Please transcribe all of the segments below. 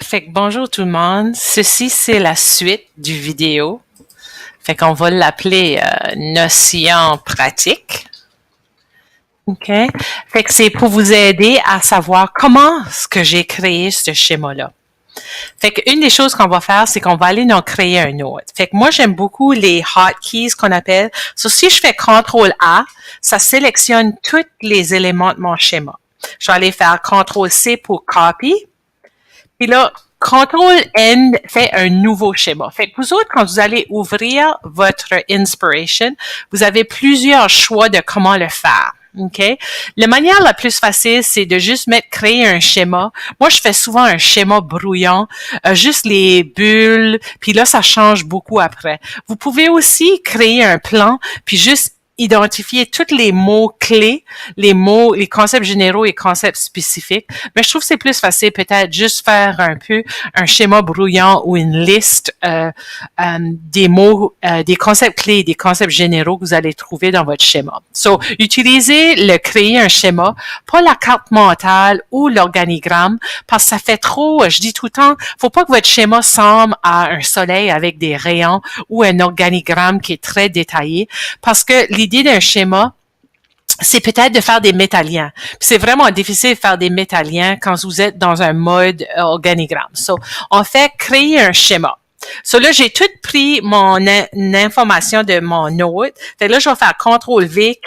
Fait que bonjour tout le monde. Ceci, c'est la suite du vidéo. Fait qu'on va l'appeler notion pratique. OK? Fait que c'est pour vous aider à savoir comment est-ce que j'ai créé ce schéma-là. Fait qu'une des choses qu'on va faire, c'est qu'on va aller en créer un autre. Fait que moi, j'aime beaucoup les hotkeys qu'on appelle. So, si je fais CTRL-A, ça sélectionne tous les éléments de mon schéma. Je vais aller faire CTRL-C pour copy. Puis là, CTRL-N fait un nouveau schéma. Fait que vous autres, quand vous allez ouvrir votre Inspiration, vous avez plusieurs choix de comment le faire. OK? La manière la plus facile, c'est de juste créer un schéma. Moi, je fais souvent un schéma brouillon, juste les bulles, puis là, ça change beaucoup après. Vous pouvez aussi créer un plan, puis juste identifier tous les mots-clés, les concepts généraux et concepts spécifiques. Mais je trouve que c'est plus facile peut-être juste faire un peu un schéma brouillon ou une liste des mots, des concepts clés, des concepts généraux que vous allez trouver dans votre schéma. So, utilisez créer un schéma, pas la carte mentale ou l'organigramme, parce que ça fait trop, je dis tout le temps, faut pas que votre schéma semble à un soleil avec des rayons ou un organigramme qui est très détaillé, parce que l'idée d'un schéma, c'est peut-être de faire des métalliens. C'est vraiment difficile de faire des métalliens quand vous êtes dans un mode organigramme. So, on fait créer un schéma. So là, j'ai tout pris mon information de mon note. Fait là, je vais faire CTRL-V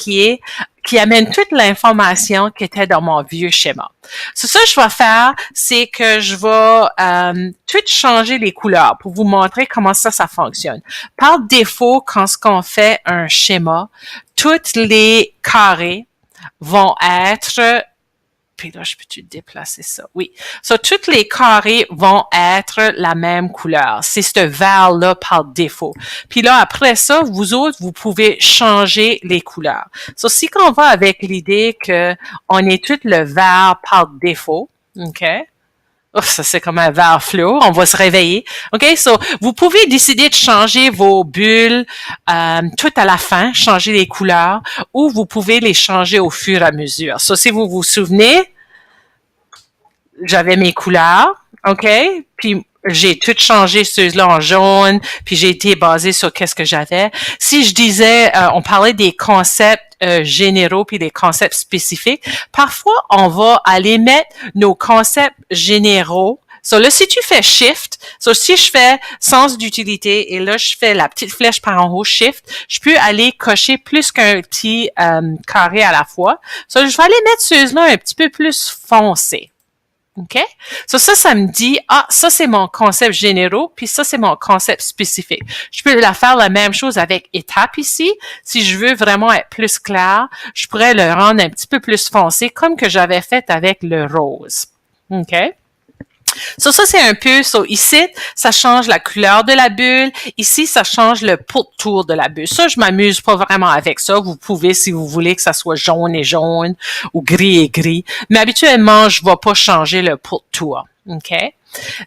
qui amène toute l'information qui était dans mon vieux schéma. So, ça, je vais faire, c'est que je vais tout changer les couleurs pour vous montrer comment ça fonctionne. Par défaut, quand on fait un schéma, tous les carrés vont être... Puis là, je peux-tu déplacer ça? Oui. So, tous les carrés vont être la même couleur. C'est ce vert-là par défaut. Puis là, après ça, vous autres, vous pouvez changer les couleurs. So, si on va avec l'idée que on est tout le vert par défaut, OK? Oh, ça, c'est comme un vert fluo. On va se réveiller. OK? So, vous pouvez décider de changer vos bulles tout à la fin, changer les couleurs, ou vous pouvez les changer au fur et à mesure. So, si vous vous souvenez, j'avais mes couleurs, OK? Puis, j'ai tout changé ceux-là en jaune, puis j'ai été basé sur qu'est-ce que j'avais. Si je disais, on parlait des concepts généraux puis des concepts spécifiques, parfois, on va aller mettre nos concepts généraux. So là, si tu fais Shift, so si je fais sens d'utilité et là, je fais la petite flèche par en haut, Shift, je peux aller cocher plus qu'un petit carré à la fois. So, je vais aller mettre ceux-là un petit peu plus foncés. OK? So, ça me dit, ça, c'est mon concept généraux, puis ça, c'est mon concept spécifique. Je peux faire la même chose avec étape ici. Si je veux vraiment être plus clair, je pourrais le rendre un petit peu plus foncé, comme que j'avais fait avec le rose. OK? So, ça, c'est un peu, ici, ça change la couleur de la bulle. Ici, ça change le pourtour de la bulle. Ça, je m'amuse pas vraiment avec ça. Vous pouvez, si vous voulez, que ça soit jaune et jaune ou gris et gris. Mais habituellement, je vais pas changer le pourtour. OK?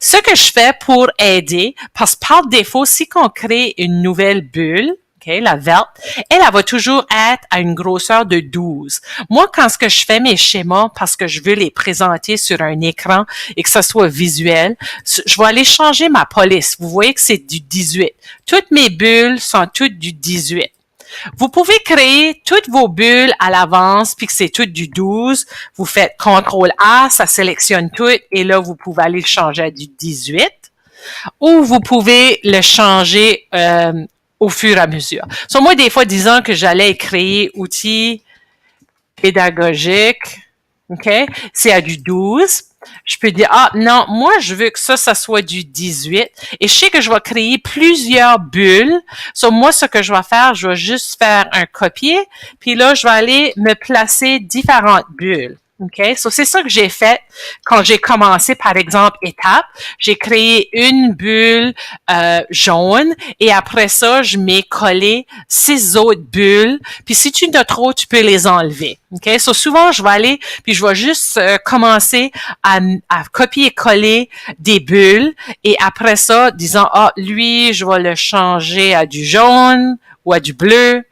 Ce que je fais pour aider, parce que par défaut, si on crée une nouvelle bulle, OK, la verte, elle va toujours être à une grosseur de 12. Moi, quand ce que je fais mes schémas, parce que je veux les présenter sur un écran et que ça soit visuel, je vais aller changer ma police. Vous voyez que c'est du 18. Toutes mes bulles sont toutes du 18. Vous pouvez créer toutes vos bulles à l'avance, puis que c'est toutes du 12. Vous faites CTRL-A, ça sélectionne tout, et là, vous pouvez aller le changer à du 18. Ou vous pouvez le changer au fur et à mesure. So, moi, des fois, disant que j'allais créer outils pédagogiques, OK, c'est à du 12. Je peux dire, non, moi, je veux que ça soit du 18. Et je sais que je vais créer plusieurs bulles. So, moi, ce que je vais faire, je vais juste faire un copier. Puis là, je vais aller me placer différentes bulles. OK? So, c'est ça que j'ai fait quand j'ai commencé, par exemple, étape. J'ai créé une bulle jaune et après ça, je m'ai collé 6 autres bulles. Puis si tu en as trop, tu peux les enlever. OK? So, souvent, je vais aller puis je vais juste commencer à copier-coller des bulles et après ça, disant, lui, je vais le changer à du jaune ou à du bleu.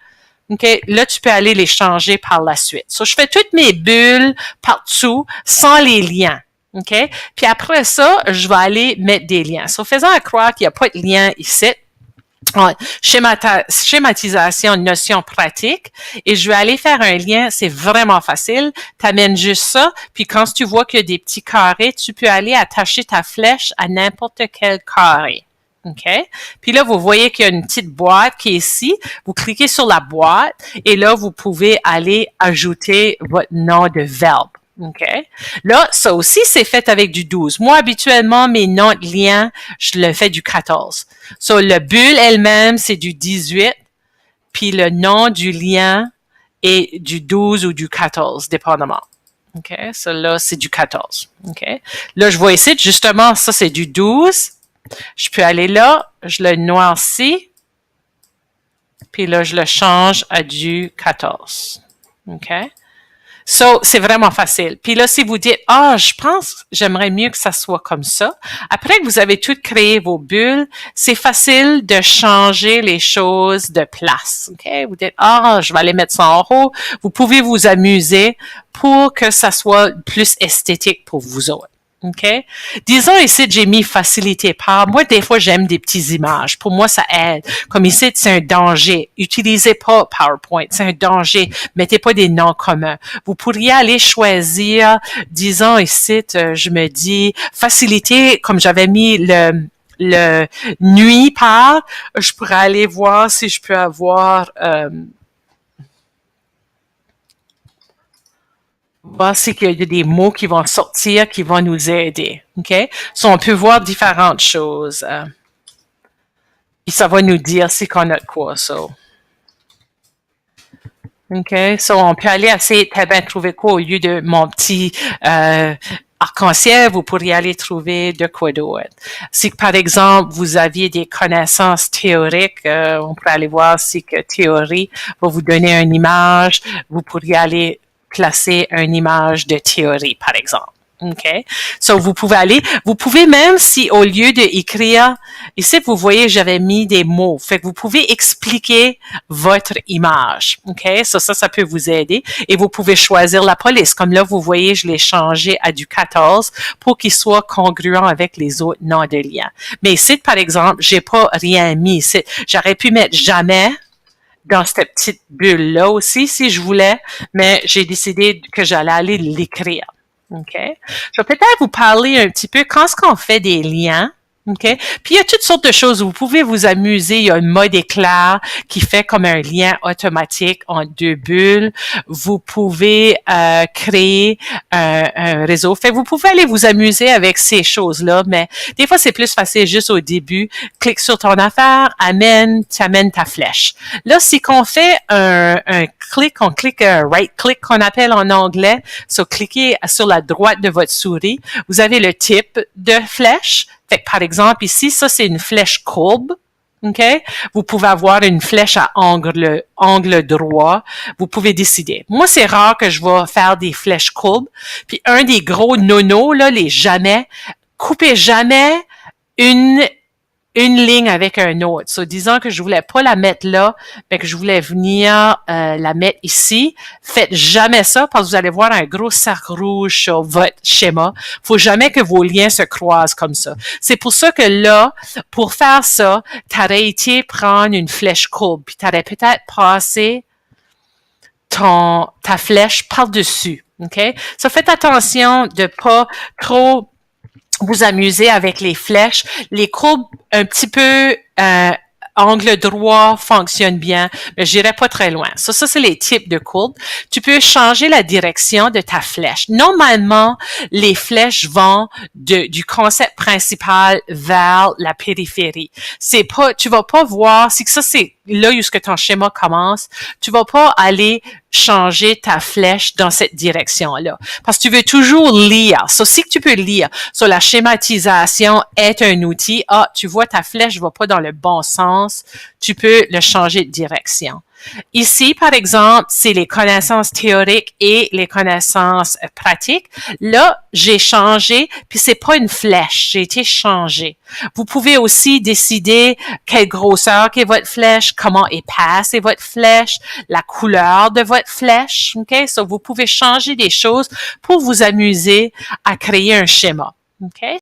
OK? Là, tu peux aller les changer par la suite. So, je fais toutes mes bulles partout sans les liens. OK? Puis après ça, je vais aller mettre des liens. So, faisant à croire qu'il n'y a pas de lien ici, schématisation, notion pratique, et je vais aller faire un lien, c'est vraiment facile, tu amènes juste ça, puis quand tu vois qu'il y a des petits carrés, tu peux aller attacher ta flèche à n'importe quel carré. OK? Puis là, vous voyez qu'il y a une petite boîte qui est ici. Vous cliquez sur la boîte et là, vous pouvez aller ajouter votre nom de verbe. OK? Là, ça aussi, c'est fait avec du 12. Moi, habituellement, mes noms de liens, je le fais du 14. So, le bulle elle-même, c'est du 18. Puis le nom du lien est du 12 ou du 14, dépendamment. OK? Ça, là, c'est du 14. OK? Là, je vois ici, justement, ça, c'est du 12. Je peux aller là, je le noircis, puis là, je le change à du 14. OK? So, c'est vraiment facile. Puis là, si vous dites, je pense, j'aimerais mieux que ça soit comme ça. Après que vous avez tout créé vos bulles, c'est facile de changer les choses de place. OK? Vous dites, je vais aller mettre ça en haut. Vous pouvez vous amuser pour que ça soit plus esthétique pour vous autres. OK? Disons ici, j'ai mis facilité par. Moi, des fois, j'aime des petites images. Pour moi, ça aide. Comme ici, c'est un danger. Utilisez pas PowerPoint. C'est un danger. Mettez pas des noms communs. Vous pourriez aller choisir, disons ici, je me dis, facilité, comme j'avais mis le nuit par, je pourrais aller voir si je peux avoir, c'est qu'il y a des mots qui vont sortir, qui vont nous aider. OK? So, on peut voir différentes choses. Et ça va nous dire c'est qu'on a de quoi, so. OK? So, on peut aller essayer de trouver quoi au lieu de mon petit arc-en-ciel, vous pourriez aller trouver de quoi d'autre. Si, par exemple, vous aviez des connaissances théoriques, on pourrait aller voir si que théorie va vous donner une image. Vous pourriez aller placer une image de théorie, par exemple. OK? So, vous pouvez même si au lieu de écrire, ici, vous voyez, j'avais mis des mots. Fait que vous pouvez expliquer votre image. OK? So, ça peut vous aider. Et vous pouvez choisir la police. Comme là, vous voyez, je l'ai changé à du 14 pour qu'il soit congruent avec les autres noms de liens. Mais ici, par exemple, j'ai pas rien mis ici. J'aurais pu mettre jamais dans cette petite bulle-là aussi, si je voulais, mais j'ai décidé que j'allais aller l'écrire. OK? Je vais peut-être vous parler un petit peu quand est-ce qu'on fait des liens. OK? Puis il y a toutes sortes de choses. Vous pouvez vous amuser. Il y a un mode éclair qui fait comme un lien automatique en deux bulles. Vous pouvez créer un réseau. Fait que vous pouvez aller vous amuser avec ces choses-là, mais des fois, c'est plus facile juste au début. Clique sur ton affaire, tu amènes ta flèche. Là, si qu'on fait un clic, on clique un right click qu'on appelle en anglais. So, cliquez sur la droite de votre souris. Vous avez le type de flèche. Fait que, par exemple, ici, ça, c'est une flèche courbe. OK? Vous pouvez avoir une flèche à angle droit. Vous pouvez décider. Moi, c'est rare que je vais faire des flèches courbes. Puis, un des gros nonos, là, les jamais, coupez jamais une ligne avec un autre. So, disons que je voulais pas la mettre là, mais que je voulais venir la mettre ici. Faites jamais ça parce que vous allez voir un gros cercle rouge sur votre schéma. Faut jamais que vos liens se croisent comme ça. C'est pour ça que là, pour faire ça, t'aurais été prendre une flèche courbe, puis t'aurais peut-être passé ta flèche par-dessus. OK? So, faites attention de pas trop vous amuser avec les flèches. Les courbes un petit peu angle droit fonctionnent bien, mais j'irai pas très loin. Ça, c'est les types de courbes. Tu peux changer la direction de ta flèche. Normalement, les flèches vont du concept principal vers la périphérie. Tu vas pas voir, si ça c'est là où ce que ton schéma commence, tu vas pas aller changer ta flèche dans cette direction-là. Parce que tu veux toujours lire. So, si tu peux lire. So, la schématisation est un outil. Tu vois, ta flèche va pas dans le bon sens. Tu peux le changer de direction. Ici, par exemple, c'est les connaissances théoriques et les connaissances pratiques. Là, j'ai changé, puis c'est pas une flèche, j'ai été changé. Vous pouvez aussi décider quelle grosseur est votre flèche, comment épaisse est votre flèche, la couleur de votre flèche, ok? So, vous pouvez changer des choses pour vous amuser à créer un schéma, ok?